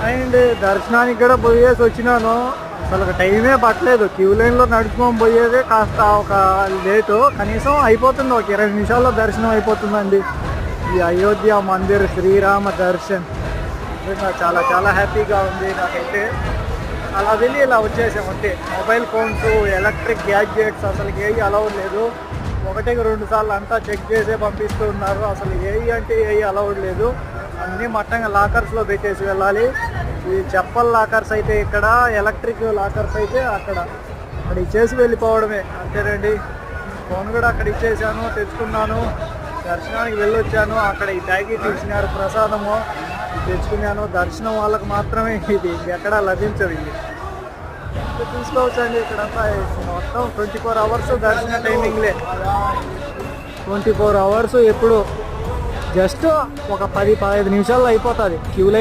And దర్శనానికి కూడా పోయేసి వచ్చినాను. అసలు టైమే పట్టలేదు. క్యూ లైన్లో నడుచుకొని పోయేదే కాస్త ఒక లేటు. కనీసం అయిపోతుంది, ఒక 20 నిమిషాల్లో దర్శనం అయిపోతుందండి. ఈ అయోధ్య మందిర్ శ్రీరామ దర్శన్ చాలా చాలా హ్యాపీగా ఉంది నాకైతే. అలా వెళ్ళి ఇలా వచ్చేసాం అంతే. మొబైల్ ఫోన్స్, ఎలక్ట్రిక్ గ్యాడ్జెట్స్ అసలు ఏవి అలౌడ్ లేదు. 1-2 సార్లు అంతా చెక్ చేసే పంపిస్తూ ఉన్నారు. అసలు ఏవి అంటే ఏవి అలౌడ్ లేదు. అన్నీ మట్టంగా లాకర్స్లో పెట్టేసి వెళ్ళాలి. ఈ చెప్పల్ లాకర్స్ అయితే ఇక్కడ, ఎలక్ట్రిక్ లాకర్స్ అయితే అక్కడ ఇచ్చేసి వెళ్ళిపోవడమే అంతేనండి. ఫోన్ కూడా అక్కడ ఇచ్చేసాను, తెచ్చుకున్నాను. దర్శనానికి వెళ్ళొచ్చాను. అక్కడ ఈ ప్యాకెట్ ఇచ్చినారు ప్రసాదము, తెచ్చుకున్నాను. దర్శనం వాళ్ళకి మాత్రమే ఇది, ఎక్కడా లభించదు. ఇది తీసుకోవచ్చండి. ఇక్కడంతా మొత్తం 24 అవర్స్ దర్శన టైమింగ్లే. 24 అవర్స్ ఎప్పుడు జస్ట్ ఒక 10-15 నిమిషాల్లో అయిపోతుంది క్యూ లైన్.